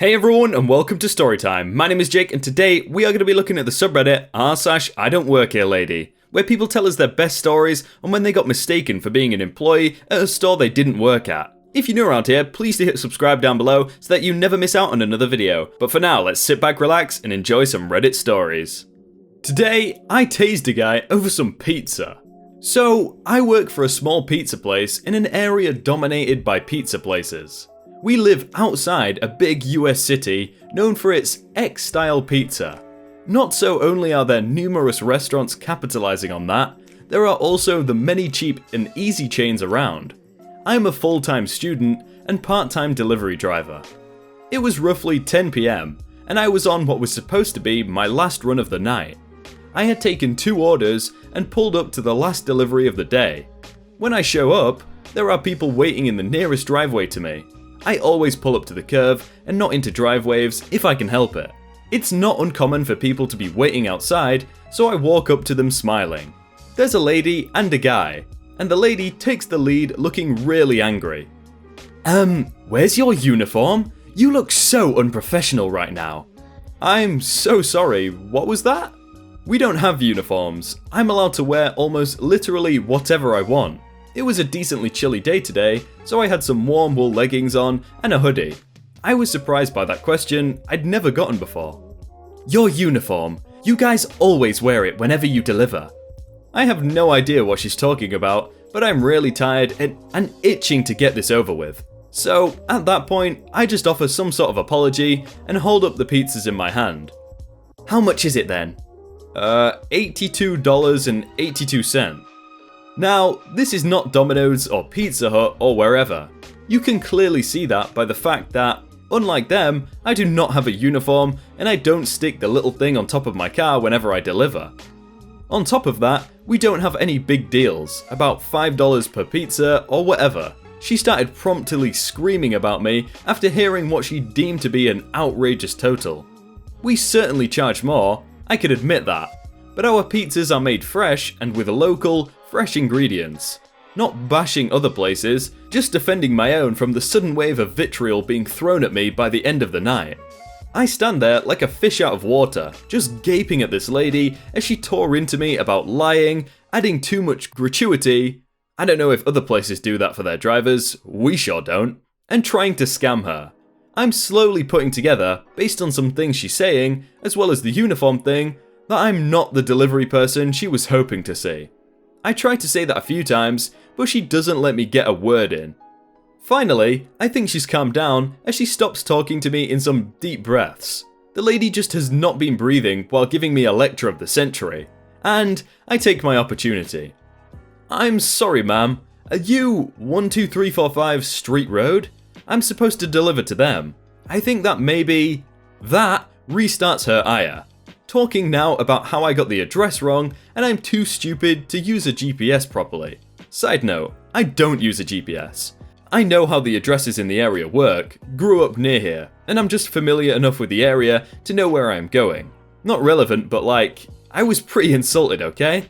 Hey everyone and welcome to Storytime. My name is Jake and today we are going to be looking at the subreddit r/idontworkherelady, where people tell us their best stories on when they got mistaken for being an employee at a store they didn't work at. If you're new around here, please do hit subscribe down below so that you never miss out on another video. But for now, let's sit back, relax and enjoy some Reddit stories. Today, I tased a guy over some pizza. So, I work for a small pizza place in an area dominated by pizza places. We live outside a big US city known for its X-style pizza. Not so only are there numerous restaurants capitalizing on that, there are also the many cheap and easy chains around. I am a full-time student and part-time delivery driver. It was roughly 10 PM, and I was on what was supposed to be my last run of the night. I had taken 2 orders and pulled up to the last delivery of the day. When I show up, there are people waiting in the nearest driveway to me. I always pull up to the curve and not into driveways if I can help it. It's not uncommon for people to be waiting outside, so I walk up to them smiling. There's a lady and a guy, and the lady takes the lead looking really angry. Where's your uniform? You look so unprofessional right now. I'm so sorry, what was that? We don't have uniforms. I'm allowed to wear almost literally whatever I want. It was a decently chilly day today, so I had some warm wool leggings on and a hoodie. I was surprised by that question I'd never gotten before. Your uniform. You guys always wear it whenever you deliver. I have no idea what she's talking about, but I'm really tired and itching to get this over with. So, at that point, I just offer some sort of apology and hold up the pizzas in my hand. How much is it then? $82.82. Now, this is not Domino's or Pizza Hut or wherever. You can clearly see that by the fact that, unlike them, I do not have a uniform and I don't stick the little thing on top of my car whenever I deliver. On top of that, we don't have any big deals, about $5 per pizza or whatever. She started promptly screaming about me after hearing what she deemed to be an outrageous total. We certainly charge more, I can admit that, but our pizzas are made fresh and with local, fresh ingredients. Not bashing other places, just defending my own from the sudden wave of vitriol being thrown at me by the end of the night. I stand there like a fish out of water, just gaping at this lady as she tore into me about lying, adding too much gratuity, I don't know if other places do that for their drivers, we sure don't, and trying to scam her. I'm slowly putting together, based on some things she's saying, as well as the uniform thing, that I'm not the delivery person she was hoping to see. I tried to say that a few times, but she doesn't let me get a word in. Finally, I think she's calmed down as she stops talking to me in some deep breaths. The lady just has not been breathing while giving me a lecture of the century, and I take my opportunity. I'm sorry ma'am, are you 12345 Street Road? I'm supposed to deliver to them. I think that maybe... That restarts her ire. Talking now about how I got the address wrong and I'm too stupid to use a GPS properly. Side note, I don't use a GPS. I know how the addresses in the area work, grew up near here, and I'm just familiar enough with the area to know where I'm going. Not relevant, but like, I was pretty insulted, okay?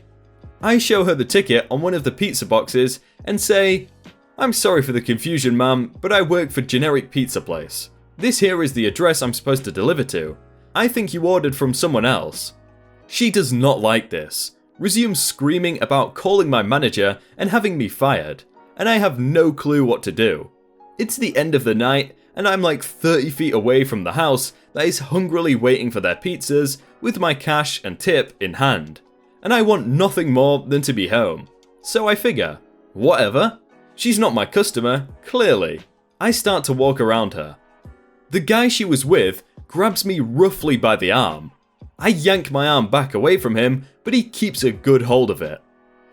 I show her the ticket on one of the pizza boxes and say, I'm sorry for the confusion ma'am, but I work for generic pizza place. This here is the address I'm supposed to deliver to. I think you ordered from someone else. She does not like this, resumes screaming about calling my manager and having me fired, and I have no clue what to do. It's the end of the night, and I'm like 30 feet away from the house that is hungrily waiting for their pizzas with my cash and tip in hand, and I want nothing more than to be home. So I figure, whatever, she's not my customer, clearly. I start to walk around her. The guy she was with grabs me roughly by the arm. I yank my arm back away from him, but he keeps a good hold of it.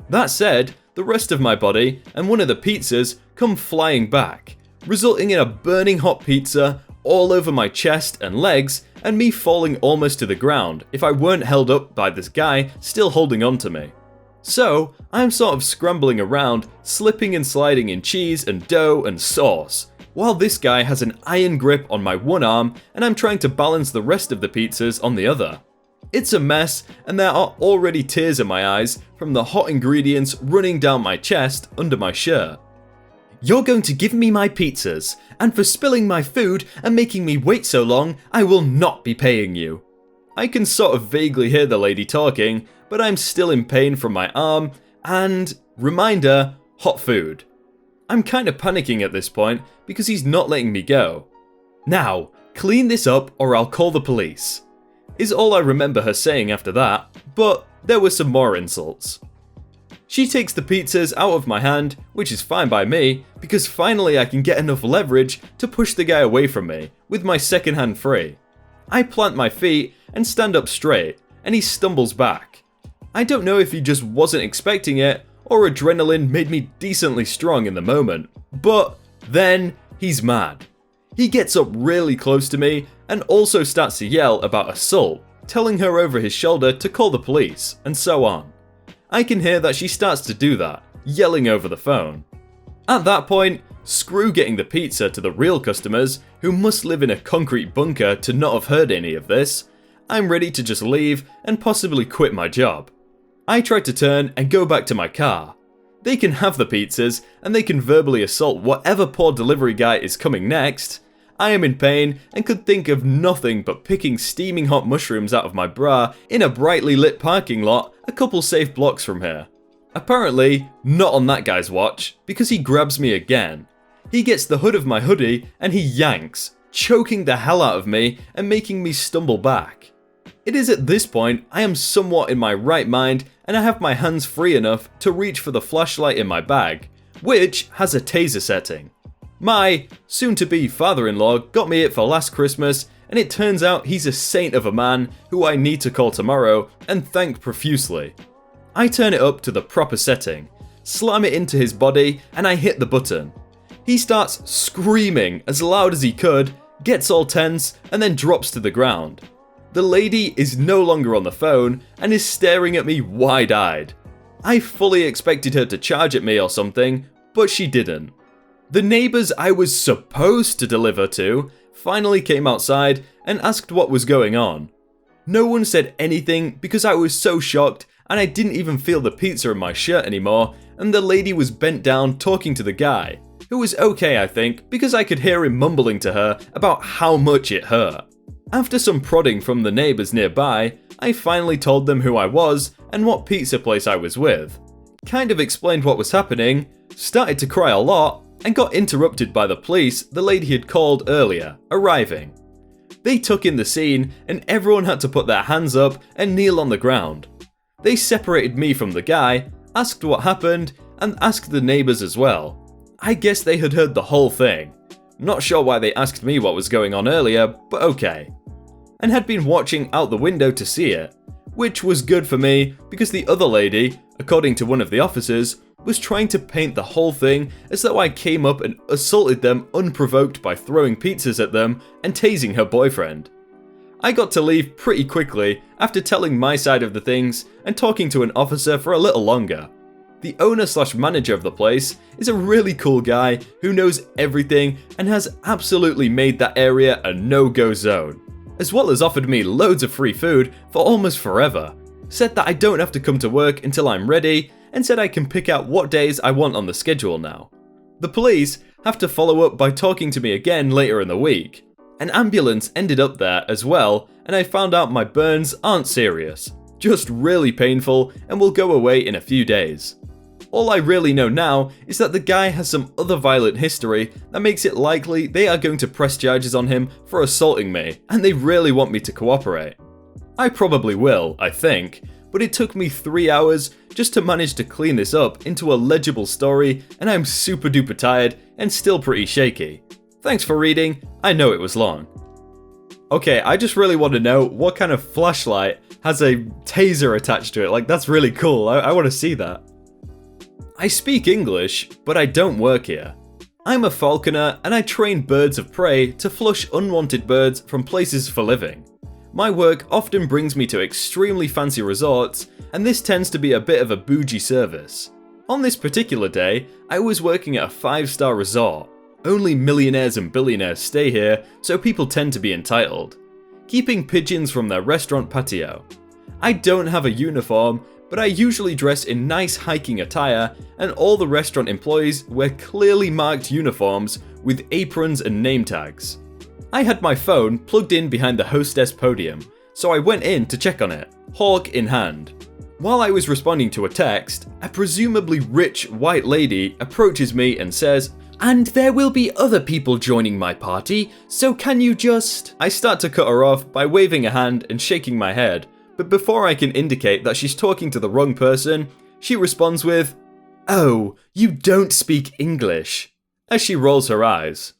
That said, the rest of my body and one of the pizzas come flying back, resulting in a burning hot pizza all over my chest and legs and me falling almost to the ground if I weren't held up by this guy still holding on to me. So, I'm sort of scrambling around, slipping and sliding in cheese and dough and sauce, while this guy has an iron grip on my one arm and I'm trying to balance the rest of the pizzas on the other. It's a mess and there are already tears in my eyes from the hot ingredients running down my chest under my shirt. You're going to give me my pizzas, and for spilling my food and making me wait so long, I will not be paying you. I can sort of vaguely hear the lady talking, but I'm still in pain from my arm, and, reminder, hot food. I'm kind of panicking at this point because he's not letting me go. Now, clean this up or I'll call the police, is all I remember her saying after that, but there were some more insults. She takes the pizzas out of my hand, which is fine by me, because finally I can get enough leverage to push the guy away from me, with my second hand free. I plant my feet and stand up straight, and he stumbles back. I don't know if he just wasn't expecting it, or adrenaline made me decently strong in the moment, but then he's mad. He gets up really close to me and also starts to yell about assault, telling her over his shoulder to call the police, and so on. I can hear that she starts to do that, yelling over the phone. At that point, screw getting the pizza to the real customers, who must live in a concrete bunker to not have heard any of this. I'm ready to just leave and possibly quit my job. I try to turn and go back to my car. They can have the pizzas and they can verbally assault whatever poor delivery guy is coming next. I am in pain and could think of nothing but picking steaming hot mushrooms out of my bra in a brightly lit parking lot a couple safe blocks from here. Apparently, not on that guy's watch, because he grabs me again. He gets the hood of my hoodie and he yanks, choking the hell out of me and making me stumble back. It is at this point I am somewhat in my right mind and I have my hands free enough to reach for the flashlight in my bag, which has a taser setting. My soon-to-be father-in-law got me it for last Christmas, and it turns out he's a saint of a man who I need to call tomorrow and thank profusely. I turn it up to the proper setting, slam it into his body, and I hit the button. He starts screaming as loud as he could, gets all tense, and then drops to the ground. The lady is no longer on the phone and is staring at me wide-eyed. I fully expected her to charge at me or something, but she didn't. The neighbours I was supposed to deliver to finally came outside and asked what was going on. No one said anything because I was so shocked and I didn't even feel the pizza in my shirt anymore, and the lady was bent down talking to the guy, who was okay I think because I could hear him mumbling to her about how much it hurt. After some prodding from the neighbours nearby, I finally told them who I was and what pizza place I was with. Kind of explained what was happening, started to cry a lot, and got interrupted by the police the lady had called earlier, arriving. They took in the scene and everyone had to put their hands up and kneel on the ground. They separated me from the guy, asked what happened, and asked the neighbours as well. I guess they had heard the whole thing. Not sure why they asked me what was going on earlier, but okay. And had been watching out the window to see it, which was good for me because the other lady, according to one of the officers, was trying to paint the whole thing as though I came up and assaulted them unprovoked by throwing pizzas at them and tasing her boyfriend. I got to leave pretty quickly after telling my side of the things and talking to an officer for a little longer. The owner/manager of the place is a really cool guy who knows everything and has absolutely made that area a no-go zone, as well as offered me loads of free food for almost forever, said that I don't have to come to work until I'm ready, and said I can pick out what days I want on the schedule now. The police have to follow up by talking to me again later in the week. An ambulance ended up there as well, and I found out my burns aren't serious, just really painful and will go away in a few days. All I really know now is that the guy has some other violent history that makes it likely they are going to press charges on him for assaulting me, and they really want me to cooperate. I probably will, I think, but it took me 3 hours just to manage to clean this up into a legible story, and I'm super duper tired and still pretty shaky. Thanks for reading, I know it was long. Okay, I just really want to know what kind of flashlight has a taser attached to it. Like, that's really cool, I want to see that. I speak English, but I don't work here. I'm a falconer and I train birds of prey to flush unwanted birds from places for living. My work often brings me to extremely fancy resorts, and this tends to be a bit of a bougie service. On this particular day, I was working at a 5-star resort. Only millionaires and billionaires stay here, so people tend to be entitled. Keeping pigeons from their restaurant patio. I don't have a uniform, but I usually dress in nice hiking attire, and all the restaurant employees wear clearly marked uniforms with aprons and name tags. I had my phone plugged in behind the hostess podium, so I went in to check on it, hawk in hand. While I was responding to a text, a presumably rich white lady approaches me and says, "And there will be other people joining my party, so can you just..." I start to cut her off by waving a hand and shaking my head, but before I can indicate that she's talking to the wrong person, she responds with, "Oh, you don't speak English," as she rolls her eyes.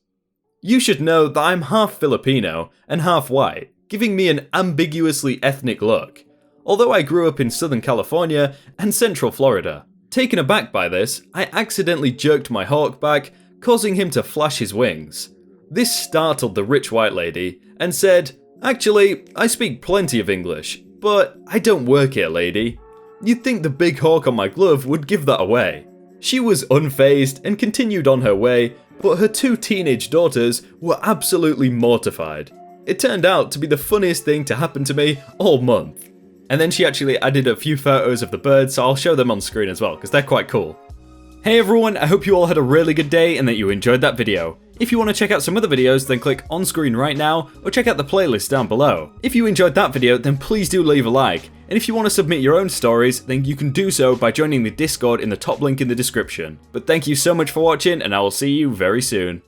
You should know that I'm half Filipino and half white, giving me an ambiguously ethnic look, although I grew up in Southern California and Central Florida. Taken aback by this, I accidentally jerked my hawk back, causing him to flash his wings. This startled the rich white lady and said, "Actually, I speak plenty of English, but I don't work here, lady." You'd think the big hawk on my glove would give that away. She was unfazed and continued on her way, but her 2 teenage daughters were absolutely mortified. It turned out to be the funniest thing to happen to me all month. And then she actually added a few photos of the birds, so I'll show them on screen as well, because they're quite cool. Hey everyone, I hope you all had a really good day and that you enjoyed that video. If you want to check out some other videos, then click on screen right now, or check out the playlist down below. If you enjoyed that video, then please do leave a like. And if you want to submit your own stories, then you can do so by joining the Discord in the top link in the description. But thank you so much for watching, and I will see you very soon.